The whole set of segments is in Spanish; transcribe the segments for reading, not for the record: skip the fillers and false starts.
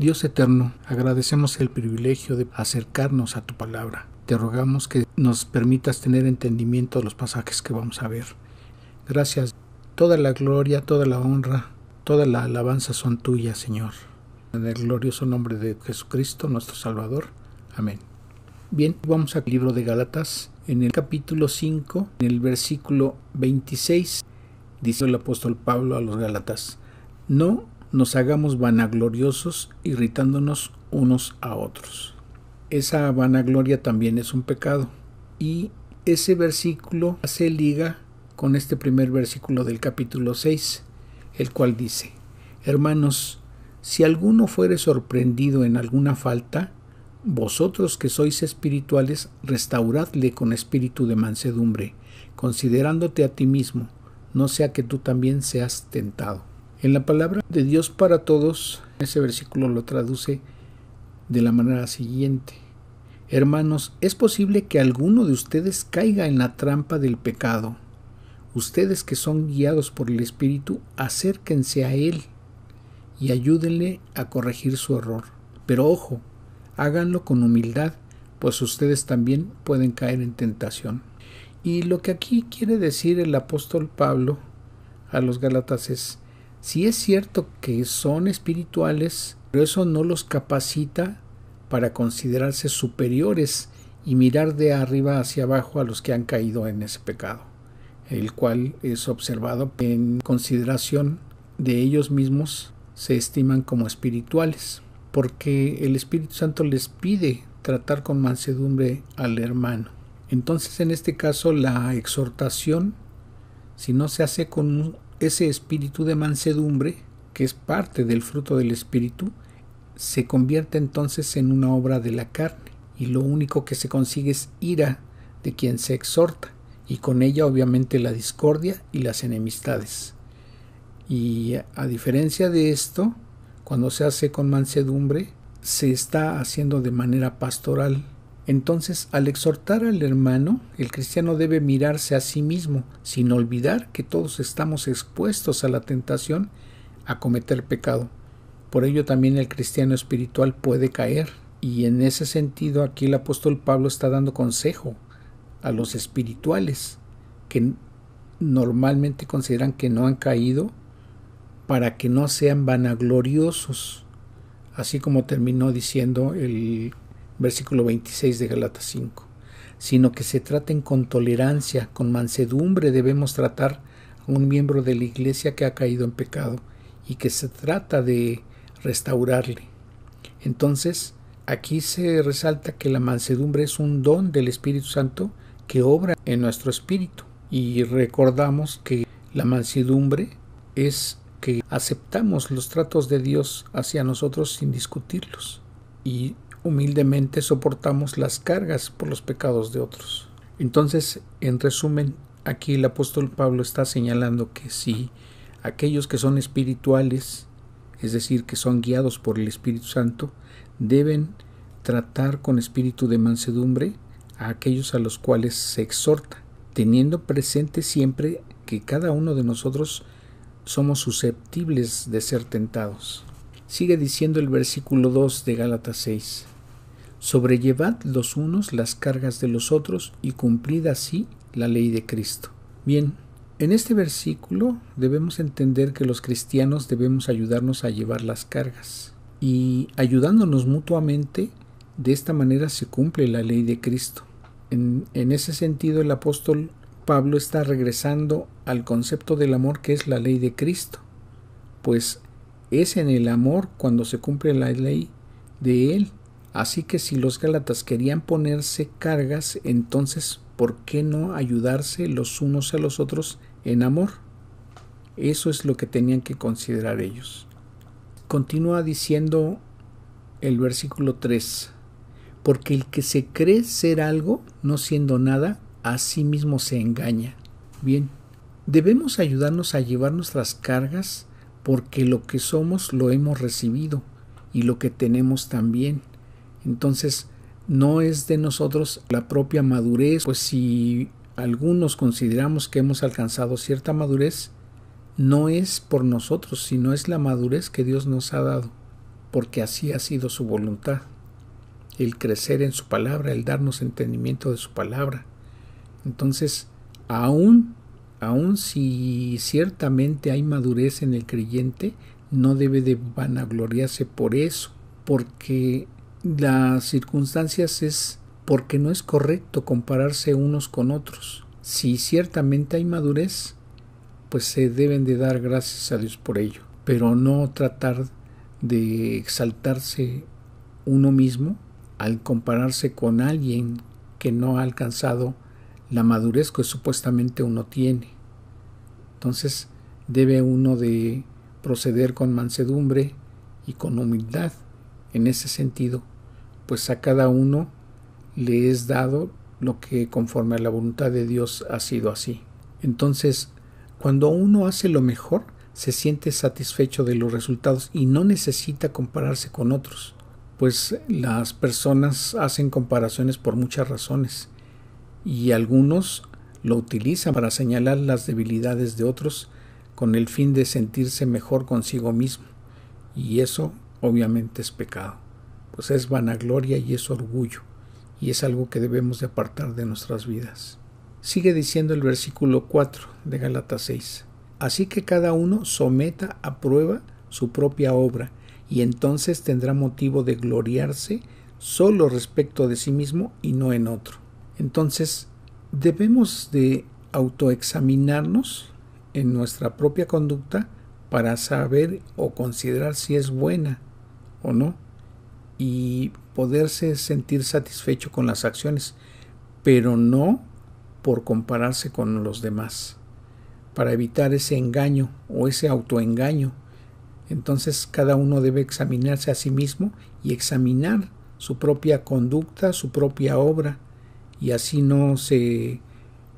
Dios eterno, agradecemos el privilegio de acercarnos a tu palabra. Te rogamos que nos permitas tener entendimiento de los pasajes que vamos a ver. Gracias. Toda la gloria, toda la honra, toda la alabanza son tuyas, Señor. En el glorioso nombre de Jesucristo, nuestro Salvador. Amén. Bien, vamos al libro de Gálatas. En el capítulo 5, en el versículo 26, dice el apóstol Pablo a los Gálatas: no nos hagamos vanagloriosos, irritándonos unos a otros. Esa vanagloria también es un pecado. Y ese versículo se liga con este primer versículo del capítulo 6, el cual dice: hermanos, si alguno fuere sorprendido en alguna falta, vosotros que sois espirituales, restauradle con espíritu de mansedumbre, considerándote a ti mismo, no sea que tú también seas tentado. En la palabra de Dios para todos, ese versículo lo traduce de la manera siguiente: hermanos, es posible que alguno de ustedes caiga en la trampa del pecado. Ustedes que son guiados por el Espíritu, acérquense a Él y ayúdenle a corregir su error. Pero ojo, háganlo con humildad, pues ustedes también pueden caer en tentación. Y lo que aquí quiere decir el apóstol Pablo a los Gálatas es: si es cierto que son espirituales, pero eso no los capacita para considerarse superiores y mirar de arriba hacia abajo a los que han caído en ese pecado, el cual es observado en consideración de ellos mismos. Se estiman como espirituales, porque el Espíritu Santo les pide tratar con mansedumbre al hermano. Entonces, en este caso, la exhortación, si no se hace con ese espíritu de mansedumbre, que es parte del fruto del Espíritu, se convierte entonces en una obra de la carne, y lo único que se consigue es ira de quien se exhorta, y con ella obviamente la discordia y las enemistades. Y a diferencia de esto, cuando se hace con mansedumbre, se está haciendo de manera pastoral. Entonces, al exhortar al hermano, el cristiano debe mirarse a sí mismo, sin olvidar que todos estamos expuestos a la tentación a cometer pecado. Por ello también el cristiano espiritual puede caer. Y en ese sentido, aquí el apóstol Pablo está dando consejo a los espirituales que normalmente consideran que no han caído, para que no sean vanagloriosos, así como terminó diciendo el versículo 26 de Gálatas 5, sino que se traten con tolerancia, con mansedumbre. Debemos tratar a un miembro de la iglesia que ha caído en pecado y que se trata de restaurarle. Entonces, aquí se resalta que la mansedumbre es un don del Espíritu Santo que obra en nuestro espíritu. Y recordamos que la mansedumbre es que aceptamos los tratos de Dios hacia nosotros sin discutirlos, y humildemente soportamos las cargas por los pecados de otros. Entonces, en resumen, aquí el apóstol Pablo está señalando que si aquellos que son espirituales, es decir, que son guiados por el Espíritu Santo, deben tratar con espíritu de mansedumbre a aquellos a los cuales se exhorta, teniendo presente siempre que cada uno de nosotros somos susceptibles de ser tentados. Sigue diciendo el versículo 2 de Gálatas 6: sobrellevad los unos las cargas de los otros y cumplid así la ley de Cristo. Bien, en este versículo debemos entender que los cristianos debemos ayudarnos a llevar las cargas, y ayudándonos mutuamente, de esta manera se cumple la ley de Cristo. En ese sentido, el apóstol Pablo está regresando al concepto del amor, que es la ley de Cristo, pues es en el amor cuando se cumple la ley de Él. Así que si los gálatas querían ponerse cargas, entonces ¿por qué no ayudarse los unos a los otros en amor? Eso es lo que tenían que considerar ellos. Continúa diciendo el versículo 3: porque el que se cree ser algo, no siendo nada, a sí mismo se engaña. Bien, debemos ayudarnos a llevar nuestras cargas, porque lo que somos lo hemos recibido y lo que tenemos también. Entonces, no es de nosotros la propia madurez, pues si algunos consideramos que hemos alcanzado cierta madurez, no es por nosotros, sino es la madurez que Dios nos ha dado. porque así ha sido su voluntad, el crecer en su palabra, el darnos entendimiento de su palabra. Entonces, aún si ciertamente hay madurez en el creyente, no debe de vanagloriarse por eso, porque las circunstancias es porque no es correcto compararse unos con otros. Si ciertamente hay madurez, pues se deben de dar gracias a Dios por ello, pero no tratar de exaltarse uno mismo al compararse con alguien que no ha alcanzado la madurez que supuestamente uno tiene. Entonces debe uno de proceder con mansedumbre y con humildad. En ese sentido, pues a cada uno le es dado lo que conforme a la voluntad de Dios ha sido así. Entonces, cuando uno hace lo mejor, se siente satisfecho de los resultados y no necesita compararse con otros, pues las personas hacen comparaciones por muchas razones y algunos lo utilizan para señalar las debilidades de otros con el fin de sentirse mejor consigo mismo, y eso obviamente es pecado, pues es vanagloria y es orgullo, y es algo que debemos de apartar de nuestras vidas. Sigue diciendo el versículo 4 de Gálatas 6. Así que cada uno someta a prueba su propia obra, y entonces tendrá motivo de gloriarse solo respecto de sí mismo y no en otro. Entonces, debemos de autoexaminarnos en nuestra propia conducta para saber o considerar si es buena o no, y poderse sentir satisfecho con las acciones, pero no por compararse con los demás, para evitar ese engaño o ese autoengaño. Entonces cada uno debe examinarse a sí mismo y examinar su propia conducta, su propia obra, y así no se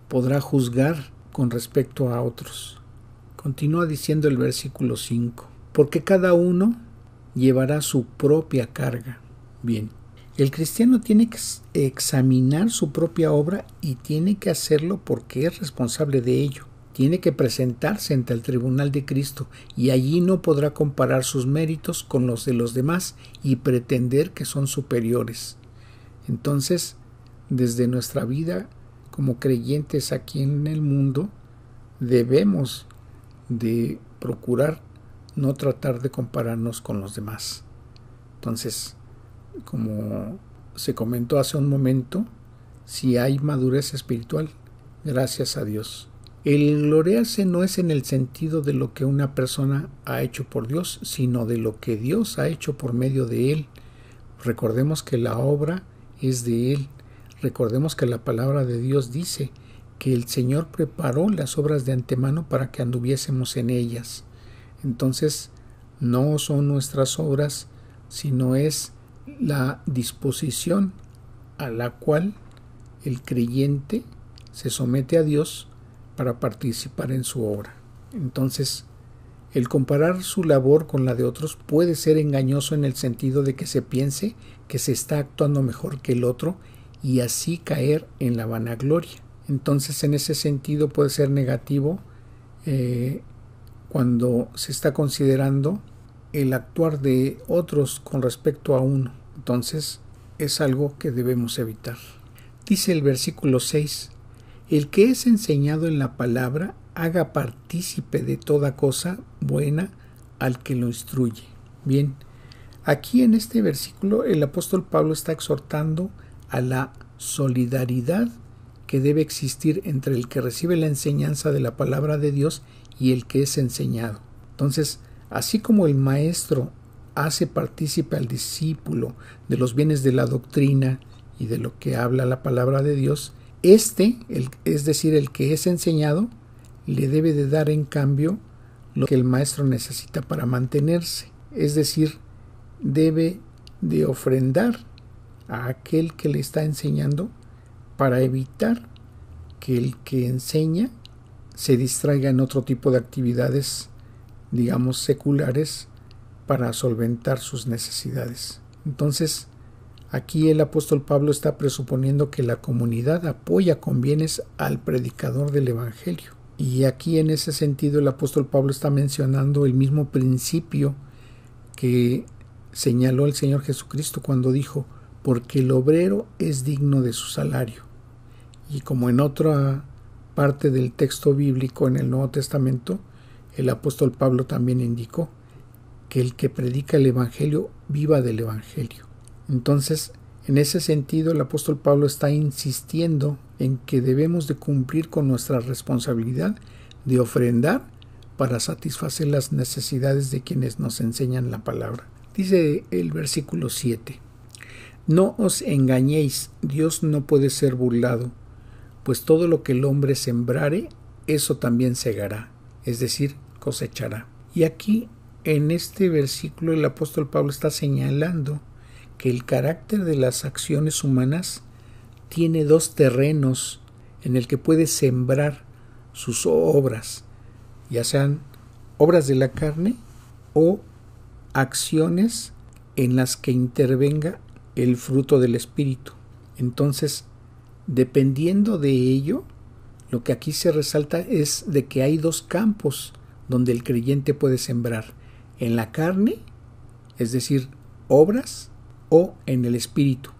podrá juzgar con respecto a otros. Continúa diciendo el versículo 5, porque cada uno llevará su propia carga. Bien, el cristiano tiene que examinar su propia obra y tiene que hacerlo porque es responsable de ello. Tiene que presentarse ante el tribunal de Cristo y allí no podrá comparar sus méritos con los de los demás y pretender que son superiores. Entonces, desde nuestra vida como creyentes aquí en el mundo, debemos de procurar no tratar de compararnos con los demás. Entonces, como se comentó hace un momento, si hay madurez espiritual, gracias a Dios. El gloriarse no es en el sentido de lo que una persona ha hecho por Dios, sino de lo que Dios ha hecho por medio de él. Recordemos que la obra es de él. Recordemos que la palabra de Dios dice que el Señor preparó las obras de antemano para que anduviésemos en ellas. Entonces, no son nuestras obras, sino es la disposición a la cual el creyente se somete a Dios para participar en su obra. Entonces, el comparar su labor con la de otros puede ser engañoso en el sentido de que se piense que se está actuando mejor que el otro y así caer en la vanagloria. Entonces, en ese sentido puede ser negativo cuando se está considerando el actuar de otros con respecto a uno. Entonces, es algo que debemos evitar. Dice el versículo 6, el que es enseñado en la palabra haga partícipe de toda cosa buena al que lo instruye. Bien, aquí en este versículo el apóstol Pablo está exhortando a la solidaridad que debe existir entre el que recibe la enseñanza de la palabra de Dios y el que es enseñado. Entonces, así como el maestro hace partícipe al discípulo de los bienes de la doctrina y de lo que habla la palabra de Dios, es decir, el que es enseñado, le debe de dar en cambio lo que el maestro necesita para mantenerse. Es decir, debe de ofrendar a aquel que le está enseñando para evitar que el que enseña se distraiga en otro tipo de actividades, digamos, seculares, para solventar sus necesidades. Entonces, aquí el apóstol Pablo está presuponiendo que la comunidad apoya con bienes al predicador del evangelio. Y aquí en ese sentido el apóstol Pablo está mencionando el mismo principio que señaló el Señor Jesucristo cuando dijo: porque el obrero es digno de su salario. Y como en otra parte del texto bíblico en el Nuevo Testamento, el apóstol Pablo también indicó que el que predica el Evangelio viva del Evangelio. Entonces, en ese sentido, el apóstol Pablo está insistiendo en que debemos de cumplir con nuestra responsabilidad de ofrendar para satisfacer las necesidades de quienes nos enseñan la palabra. Dice el versículo 7: no os engañéis, Dios no puede ser burlado, pues todo lo que el hombre sembrare, eso también segará, es decir, cosechará. Y aquí, en este versículo, el apóstol Pablo está señalando que el carácter de las acciones humanas tiene dos terrenos en el que puede sembrar sus obras, ya sean obras de la carne o acciones en las que intervenga el fruto del Espíritu. Entonces, dependiendo de ello, lo que aquí se resalta es de que hay dos campos donde el creyente puede sembrar: en la carne, es decir, obras, o en el Espíritu,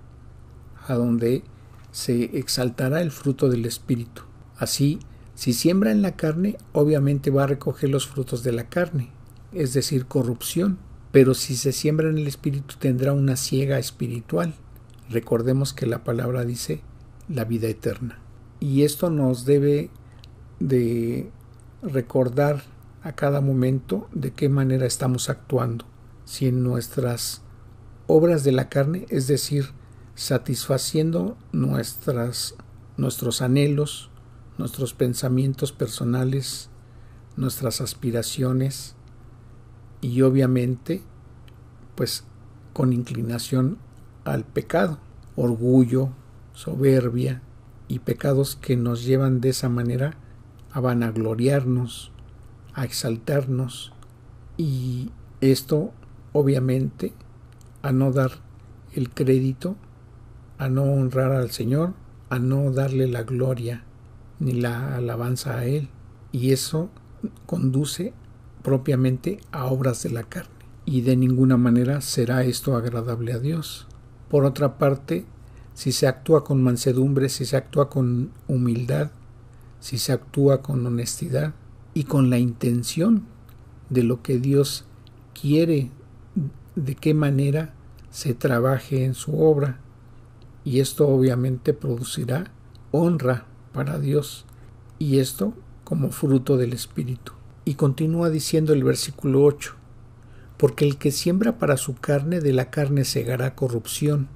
a donde se exaltará el fruto del Espíritu. Así, si siembra en la carne, obviamente va a recoger los frutos de la carne, es decir, corrupción. Pero si se siembra en el Espíritu, tendrá una siega espiritual. Recordemos que la palabra dice la vida eterna. Y esto nos debe de recordar a cada momento de qué manera estamos actuando. Si en nuestras obras de la carne, es decir, satisfaciendo nuestros anhelos, nuestros pensamientos personales, nuestras aspiraciones, y obviamente pues con inclinación al pecado, orgullo, soberbia y pecados que nos llevan de esa manera a vanagloriarnos, a exaltarnos, y esto obviamente a no dar el crédito, a no honrar al Señor, a no darle la gloria ni la alabanza a Él, y eso conduce propiamente a obras de la carne, y de ninguna manera será esto agradable a Dios. Por otra parte, si se actúa con mansedumbre, si se actúa con humildad, si se actúa con honestidad y con la intención de lo que Dios quiere, de qué manera se trabaje en su obra, y esto obviamente producirá honra para Dios, y esto como fruto del Espíritu. Y continúa diciendo el versículo 8: porque el que siembra para su carne, de la carne segará corrupción,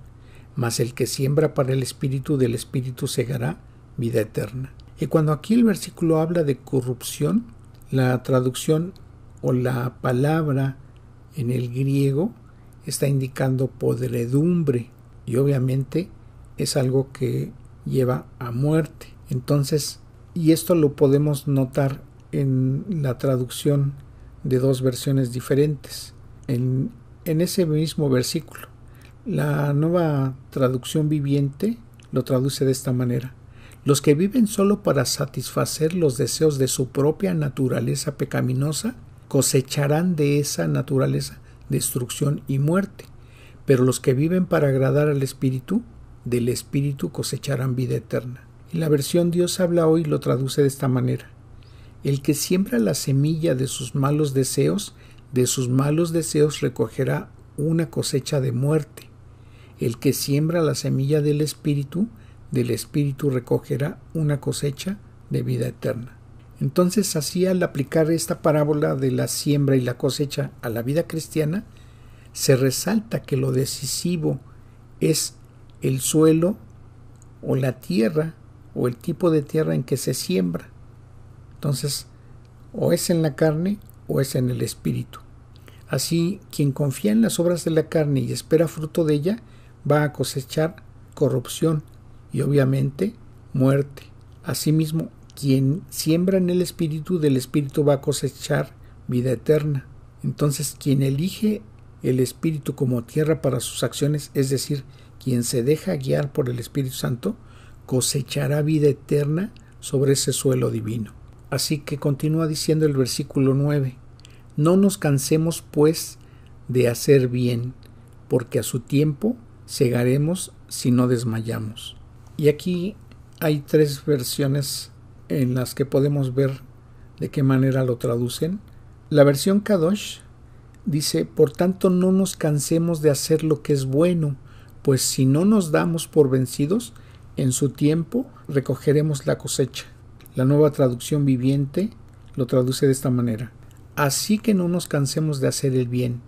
mas el que siembra para el Espíritu, del Espíritu segará vida eterna. Y cuando aquí el versículo habla de corrupción, la traducción o la palabra en el griego está indicando podredumbre, y obviamente es algo que lleva a muerte. Entonces, y esto lo podemos notar en la traducción de dos versiones diferentes. En ese mismo versículo, la Nueva Traducción Viviente lo traduce de esta manera: los que viven solo para satisfacer los deseos de su propia naturaleza pecaminosa cosecharán de esa naturaleza destrucción y muerte, pero los que viven para agradar al Espíritu, del Espíritu cosecharán vida eterna. Y la versión Dios habla hoy lo traduce de esta manera: el que siembra la semilla de sus malos deseos recogerá una cosecha de muerte. El que siembra la semilla del Espíritu recogerá una cosecha de vida eterna. Entonces, así, al aplicar esta parábola de la siembra y la cosecha a la vida cristiana, se resalta que lo decisivo es el suelo o la tierra o el tipo de tierra en que se siembra. Entonces, o es en la carne o es en el Espíritu. Así, quien confía en las obras de la carne y espera fruto de ella, va a cosechar corrupción y obviamente muerte. Asimismo, quien siembra en el Espíritu, del Espíritu va a cosechar vida eterna. Entonces, quien elige el Espíritu como tierra para sus acciones, es decir, quien se deja guiar por el Espíritu Santo, cosechará vida eterna sobre ese suelo divino. Así que continúa diciendo el versículo 9: no nos cansemos pues de hacer bien, porque a su tiempo segaremos si no desmayamos. Y aquí hay 3 versiones en las que podemos ver de qué manera lo traducen. La versión Kadosh dice: por tanto no nos cansemos de hacer lo que es bueno, pues si no nos damos por vencidos, en su tiempo recogeremos la cosecha. La Nueva Traducción Viviente lo traduce de esta manera: así que no nos cansemos de hacer el bien,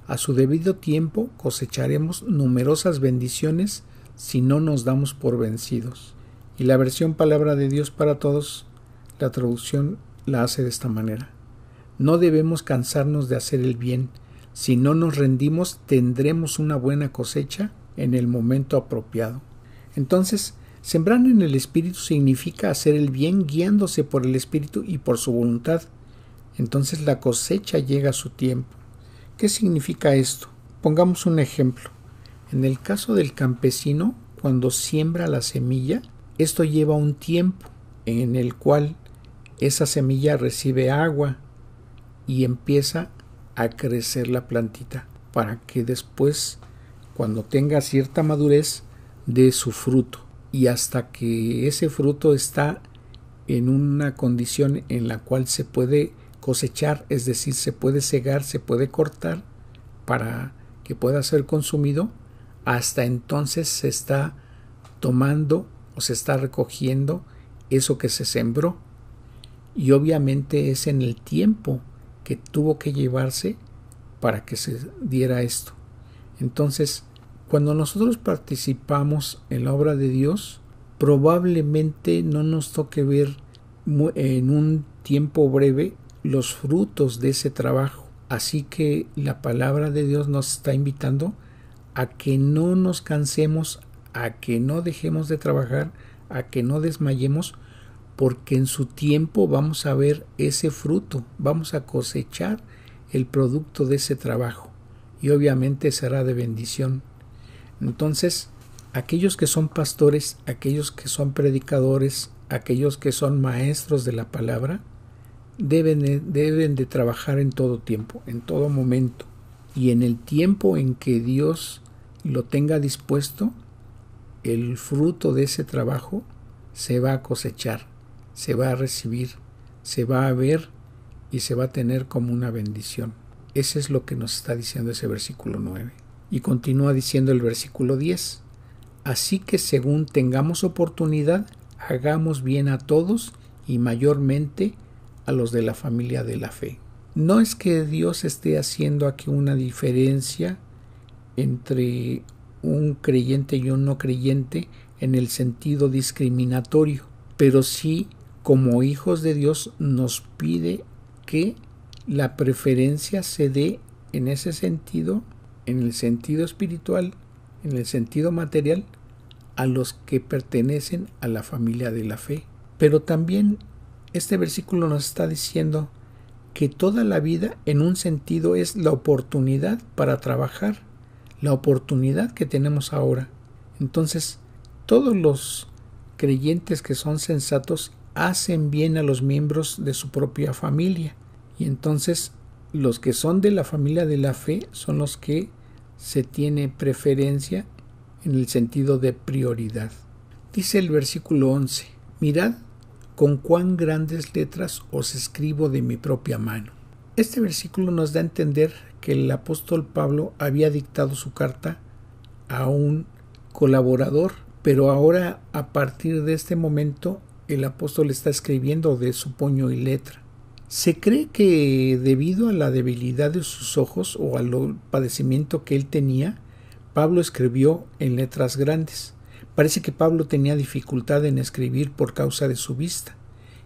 a su debido tiempo cosecharemos numerosas bendiciones si no nos damos por vencidos. Y la versión Palabra de Dios para Todos, la traducción la hace de esta manera: no debemos cansarnos de hacer el bien, si no nos rendimos tendremos una buena cosecha en el momento apropiado. Entonces, sembrar en el Espíritu significa hacer el bien guiándose por el Espíritu y por su voluntad. Entonces la cosecha llega a su tiempo. ¿Qué significa esto? Pongamos un ejemplo. En el caso del campesino, cuando siembra la semilla, esto lleva un tiempo en el cual esa semilla recibe agua y empieza a crecer la plantita para que después, cuando tenga cierta madurez, dé su fruto. Y hasta que ese fruto está en una condición en la cual se puede cosechar, es decir, se puede segar, se puede cortar para que pueda ser consumido, hasta entonces se está tomando o se está recogiendo eso que se sembró. Y obviamente es en el tiempo que tuvo que llevarse para que se diera esto. Entonces, cuando nosotros participamos en la obra de Dios, probablemente no nos toque ver en un tiempo breve los frutos de ese trabajo. Así que la palabra de Dios nos está invitando a que no nos cansemos, a que no dejemos de trabajar, a que no desmayemos, porque en su tiempo vamos a ver ese fruto, vamos a cosechar el producto de ese trabajo y obviamente será de bendición. Entonces, aquellos que son pastores, aquellos que son predicadores, aquellos que son maestros de la palabra, deben de trabajar en todo tiempo, en todo momento, y en el tiempo en que Dios lo tenga dispuesto, el fruto de ese trabajo se va a cosechar, se va a recibir, se va a ver y se va a tener como una bendición. Eso es lo que nos está diciendo ese versículo 9. Y continúa diciendo el versículo 10. Así que según tengamos oportunidad, hagamos bien a todos y mayormente a los de la familia de la fe. No es que Dios esté haciendo aquí una diferencia entre un creyente y un no creyente en el sentido discriminatorio, pero sí, como hijos de Dios, nos pide que la preferencia se dé en ese sentido, en el sentido espiritual, en el sentido material, a los que pertenecen a la familia de la fe. Pero también este versículo nos está diciendo que toda la vida en un sentido es la oportunidad para trabajar, la oportunidad que tenemos ahora. Entonces, todos los creyentes que son sensatos hacen bien a los miembros de su propia familia. Y entonces los que son de la familia de la fe son los que se tiene preferencia en el sentido de prioridad. Dice el versículo 11: mirad con cuán grandes letras os escribo de mi propia mano. Este versículo nos da a entender que el apóstol Pablo había dictado su carta a un colaborador, pero ahora, a partir de este momento, el apóstol está escribiendo de su puño y letra. Se cree que debido a la debilidad de sus ojos o al padecimiento que él tenía, Pablo escribió en letras grandes. Parece que Pablo tenía dificultad en escribir por causa de su vista,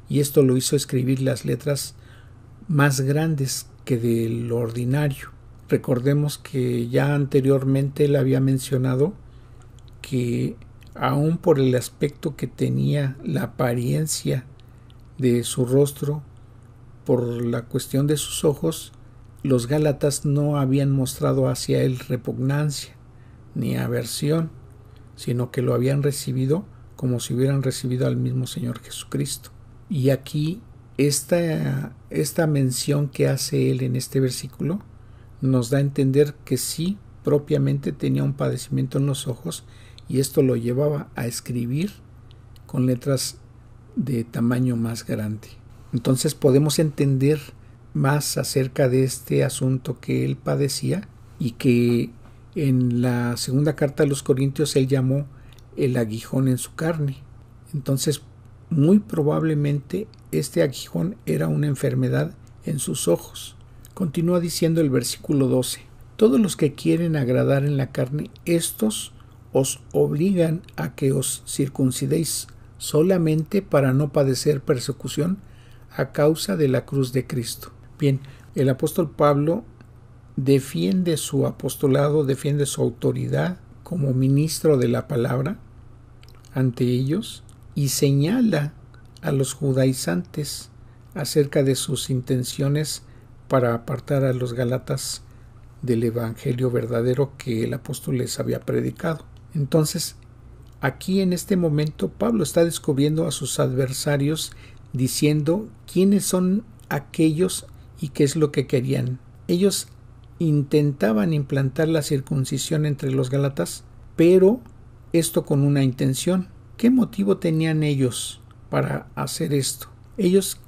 y esto lo hizo escribir las letras más grandes que de lo ordinario. Recordemos que ya anteriormente él había mencionado que aún por el aspecto que tenía, la apariencia de su rostro, por la cuestión de sus ojos, los gálatas no habían mostrado hacia él repugnancia ni aversión, sino que lo habían recibido como si hubieran recibido al mismo Señor Jesucristo. Y aquí esta mención que hace él en este versículo nos da a entender que sí, propiamente tenía un padecimiento en los ojos y esto lo llevaba a escribir con letras de tamaño más grande. Entonces podemos entender más acerca de este asunto que él padecía y que en la segunda carta a los Corintios él llamó el aguijón en su carne. Entonces, muy probablemente este aguijón era una enfermedad en sus ojos. Continúa diciendo el versículo 12: todos los que quieren agradar en la carne, estos os obligan a que os circuncidéis solamente para no padecer persecución a causa de la cruz de Cristo. Bien, el apóstol Pablo defiende su apostolado, defiende su autoridad como ministro de la palabra ante ellos y señala a los judaizantes acerca de sus intenciones para apartar a los gálatas del evangelio verdadero que el apóstol les había predicado. Entonces, aquí en este momento Pablo está descubriendo a sus adversarios diciendo quiénes son aquellos y qué es lo que querían. Ellos intentaban implantar la circuncisión entre los gálatas, pero esto con una intención. ¿Qué motivo tenían ellos para hacer esto? Ellos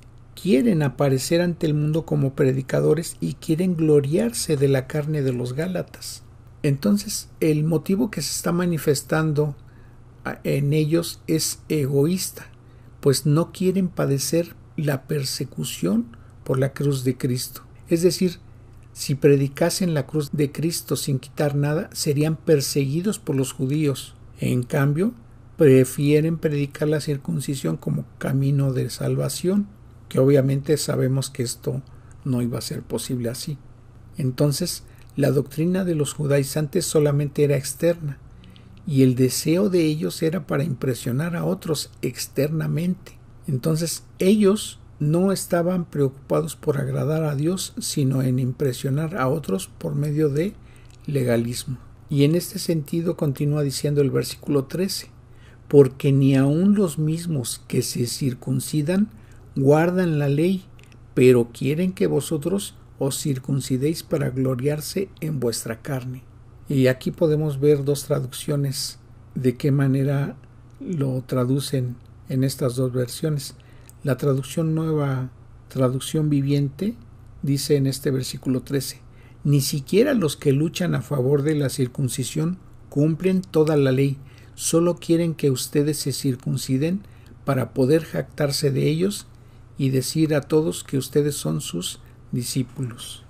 quieren aparecer ante el mundo como predicadores y quieren gloriarse de la carne de los gálatas. Entonces, el motivo que se está manifestando en ellos es egoísta, pues no quieren padecer la persecución por la cruz de Cristo. Es decir, si predicasen la cruz de Cristo sin quitar nada, serían perseguidos por los judíos. En cambio, prefieren predicar la circuncisión como camino de salvación, que obviamente sabemos que esto no iba a ser posible así. Entonces, la doctrina de los judaizantes solamente era externa, y el deseo de ellos era para impresionar a otros externamente. Entonces, ellos no estaban preocupados por agradar a Dios, sino en impresionar a otros por medio de legalismo. Y en este sentido continúa diciendo el versículo 13: porque ni aun los mismos que se circuncidan guardan la ley, pero quieren que vosotros os circuncidéis para gloriarse en vuestra carne. Y aquí podemos ver dos traducciones de qué manera lo traducen en estas dos versiones. La traducción Nueva Traducción Viviente dice en este versículo 13: ni siquiera los que luchan a favor de la circuncisión cumplen toda la ley, solo quieren que ustedes se circunciden para poder jactarse de ellos y decir a todos que ustedes son sus discípulos.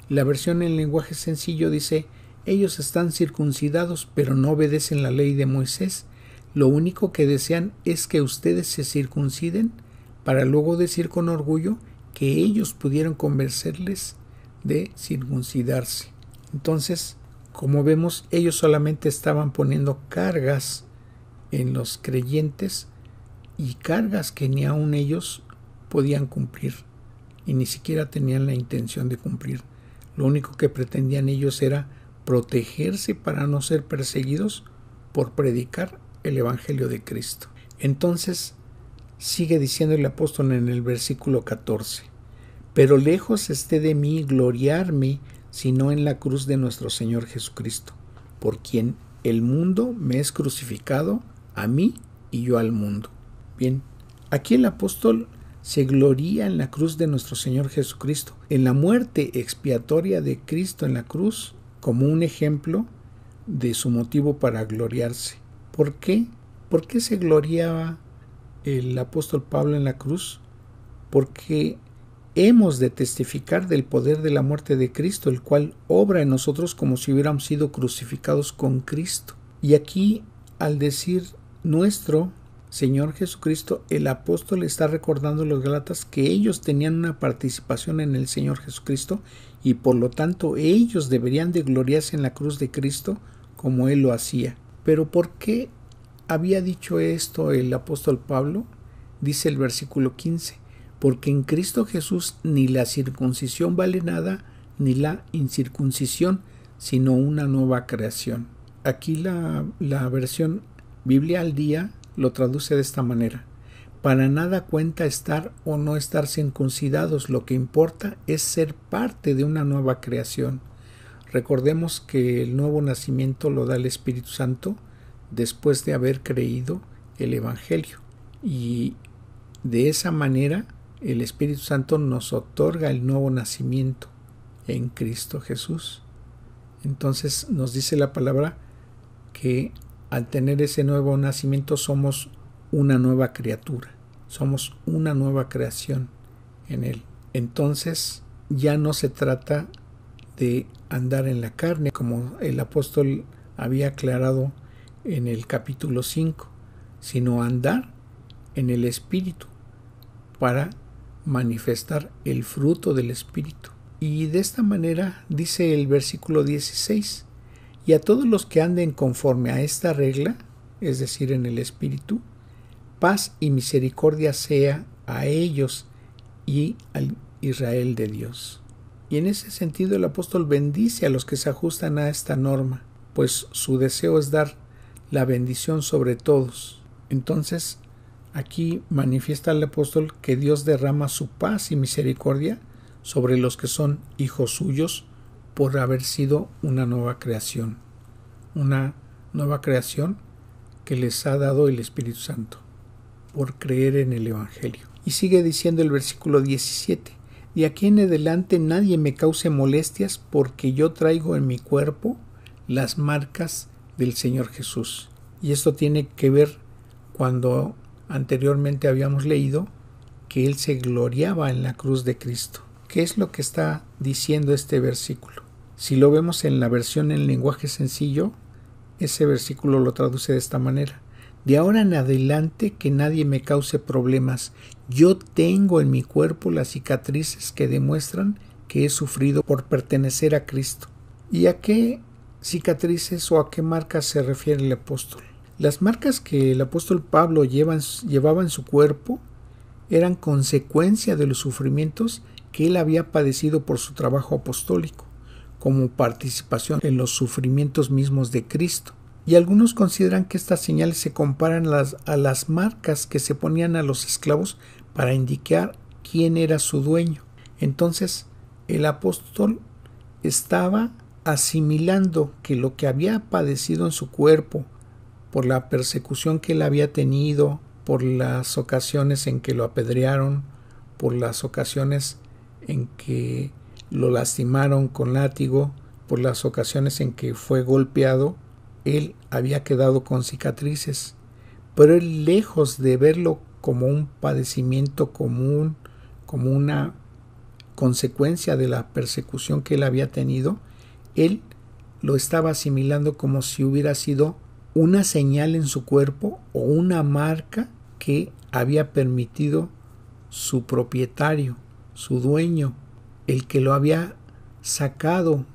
La versión en lenguaje sencillo dice: ellos están circuncidados, pero no obedecen la ley de Moisés. Lo único que desean es que ustedes se circunciden para luego decir con orgullo que ellos pudieron convencerles de circuncidarse. Entonces, como vemos, ellos solamente estaban poniendo cargas en los creyentes y cargas que ni aun ellos podían cumplir y ni siquiera tenían la intención de cumplir. Lo único que pretendían ellos era protegerse para no ser perseguidos por predicar el evangelio de Cristo. Entonces sigue diciendo el apóstol en el versículo 14: pero lejos esté de mí gloriarme, sino en la cruz de nuestro Señor Jesucristo, por quien el mundo me es crucificado, a mí y yo al mundo. Bien, aquí el apóstol se gloría en la cruz de nuestro Señor Jesucristo, en la muerte expiatoria de Cristo en la cruz, como un ejemplo de su motivo para gloriarse. ¿Por qué? ¿Por qué se gloriaba el apóstol Pablo en la cruz? Porque hemos de testificar del poder de la muerte de Cristo, el cual obra en nosotros como si hubiéramos sido crucificados con Cristo. Y aquí, al decir nuestro Señor Jesucristo, el apóstol está recordando a los gálatas que ellos tenían una participación en el Señor Jesucristo y por lo tanto ellos deberían de gloriarse en la cruz de Cristo como Él lo hacía. Pero ¿por qué había dicho esto el apóstol Pablo? Dice el versículo 15: porque en Cristo Jesús ni la circuncisión vale nada, ni la incircuncisión, sino una nueva creación. Aquí la versión Biblia al Día lo traduce de esta manera: para nada cuenta estar o no estar circuncidados, lo que importa es ser parte de una nueva creación. Recordemos que el nuevo nacimiento lo da el Espíritu Santo después de haber creído el Evangelio. Y de esa manera el Espíritu Santo nos otorga el nuevo nacimiento en Cristo Jesús. Entonces nos dice la palabra que al tener ese nuevo nacimiento somos una nueva criatura, somos una nueva creación en Él. Entonces ya no se trata de andar en la carne, como el apóstol había aclarado en el capítulo 5, sino andar en el Espíritu para manifestar el fruto del Espíritu. Y de esta manera dice el versículo 16, y a todos los que anden conforme a esta regla, es decir, en el Espíritu, paz y misericordia sea a ellos y al Israel de Dios. Y en ese sentido el apóstol bendice a los que se ajustan a esta norma, pues su deseo es dar la bendición sobre todos. Entonces, aquí manifiesta el apóstol que Dios derrama su paz y misericordia sobre los que son hijos suyos por haber sido una nueva creación que les ha dado el Espíritu Santo, por creer en el Evangelio. Y sigue diciendo el versículo 17, de aquí en adelante nadie me cause molestias, porque yo traigo en mi cuerpo las marcas del Señor Jesús. Y esto tiene que ver cuando anteriormente habíamos leído que Él se gloriaba en la cruz de Cristo. ¿Qué es lo que está diciendo este versículo? Si lo vemos en la versión en lenguaje sencillo, ese versículo lo traduce de esta manera: de ahora en adelante que nadie me cause problemas. Yo tengo en mi cuerpo las cicatrices que demuestran que he sufrido por pertenecer a Cristo. ¿Y a qué cicatrices o a qué marcas se refiere el apóstol? Las marcas que el apóstol Pablo llevaba en su cuerpo eran consecuencia de los sufrimientos que él había padecido por su trabajo apostólico, como participación en los sufrimientos mismos de Cristo. Y algunos consideran que estas señales se comparan a las marcas que se ponían a los esclavos para indicar quién era su dueño. Entonces, el apóstol estaba asimilando que lo que había padecido en su cuerpo por la persecución que él había tenido, por las ocasiones en que lo apedrearon, por las ocasiones en que lo lastimaron con látigo, por las ocasiones en que fue golpeado, él había quedado con cicatrices, pero él, lejos de verlo como un padecimiento común, como una consecuencia de la persecución que él había tenido, él lo estaba asimilando como si hubiera sido una señal en su cuerpo o una marca que había permitido su propietario, su dueño, el que lo había sacado,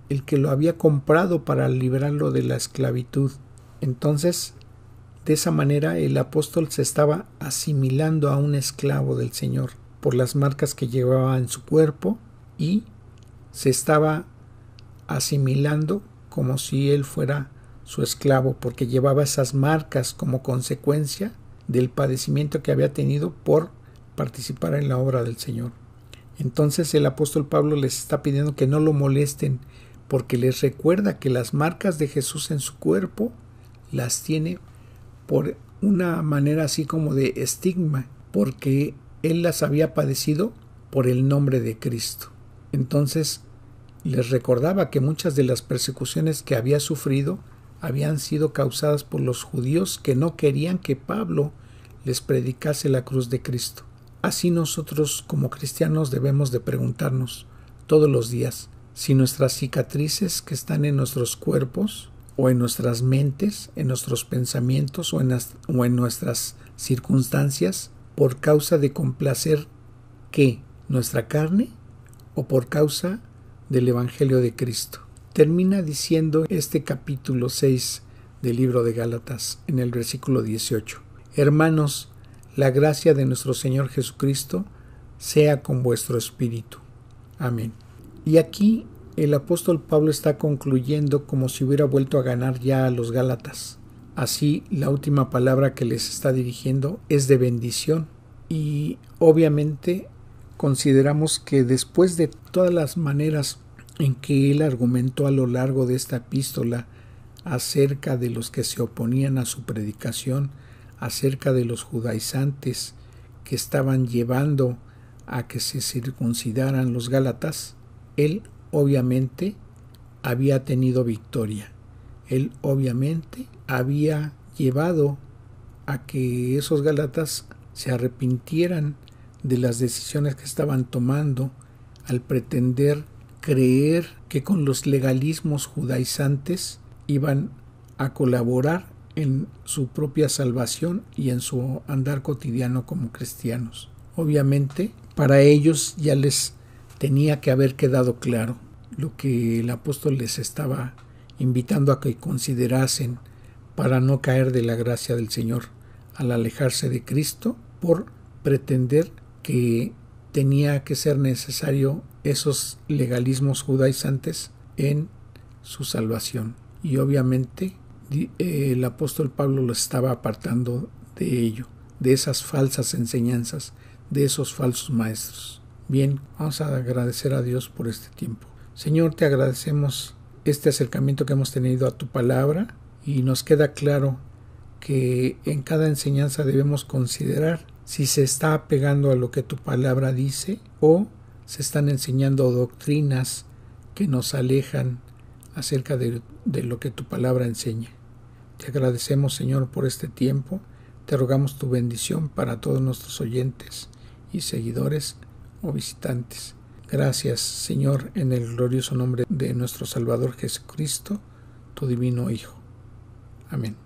el que lo había comprado para liberarlo de la esclavitud. Entonces, de esa manera el apóstol se estaba asimilando a un esclavo del Señor por las marcas que llevaba en su cuerpo, y se estaba asimilando como si él fuera su esclavo, porque llevaba esas marcas como consecuencia del padecimiento que había tenido por participar en la obra del Señor. Entonces el apóstol Pablo les está pidiendo que no lo molesten, porque les recuerda que las marcas de Jesús en su cuerpo las tiene por una manera así como de estigma, porque él las había padecido por el nombre de Cristo. Entonces les recordaba que muchas de las persecuciones que había sufrido habían sido causadas por los judíos que no querían que Pablo les predicase la cruz de Cristo. Así nosotros como cristianos debemos de preguntarnos todos los días si nuestras cicatrices que están en nuestros cuerpos o en nuestras mentes, en nuestros pensamientos o en nuestras circunstancias, por causa de complacer ¿qué? ¿Nuestra carne o por causa del Evangelio de Cristo? Termina diciendo este capítulo 6 del libro de Gálatas en el versículo 18: Hermanos, la gracia de nuestro Señor Jesucristo sea con vuestro espíritu. Amén. Y aquí el apóstol Pablo está concluyendo como si hubiera vuelto a ganar ya a los Gálatas. Así, la última palabra que les está dirigiendo es de bendición. Y obviamente consideramos que después de todas las maneras en que él argumentó a lo largo de esta epístola acerca de los que se oponían a su predicación, acerca de los judaizantes que estaban llevando a que se circuncidaran los gálatas, él obviamente había tenido victoria. Él obviamente había llevado a que esos gálatas se arrepintieran de las decisiones que estaban tomando al pretender creer que con los legalismos judaizantes iban a colaborar en su propia salvación y en su andar cotidiano como cristianos. Obviamente, para ellos ya les tenía que haber quedado claro lo que el apóstol les estaba invitando a que considerasen para no caer de la gracia del Señor al alejarse de Cristo por pretender que tenía que ser necesario esos legalismos judaizantes en su salvación. Y obviamente el apóstol Pablo lo estaba apartando de ello, de esas falsas enseñanzas, de esos falsos maestros. Bien, vamos a agradecer a Dios por este tiempo. Señor, te agradecemos este acercamiento que hemos tenido a tu palabra y nos queda claro que en cada enseñanza debemos considerar si se está apegando a lo que tu palabra dice o se están enseñando doctrinas que nos alejan acerca de lo que tu palabra enseña. Te agradecemos, Señor, por este tiempo. Te rogamos tu bendición para todos nuestros oyentes y seguidores o visitantes. Gracias, Señor, en el glorioso nombre de nuestro Salvador Jesucristo, tu divino Hijo. Amén.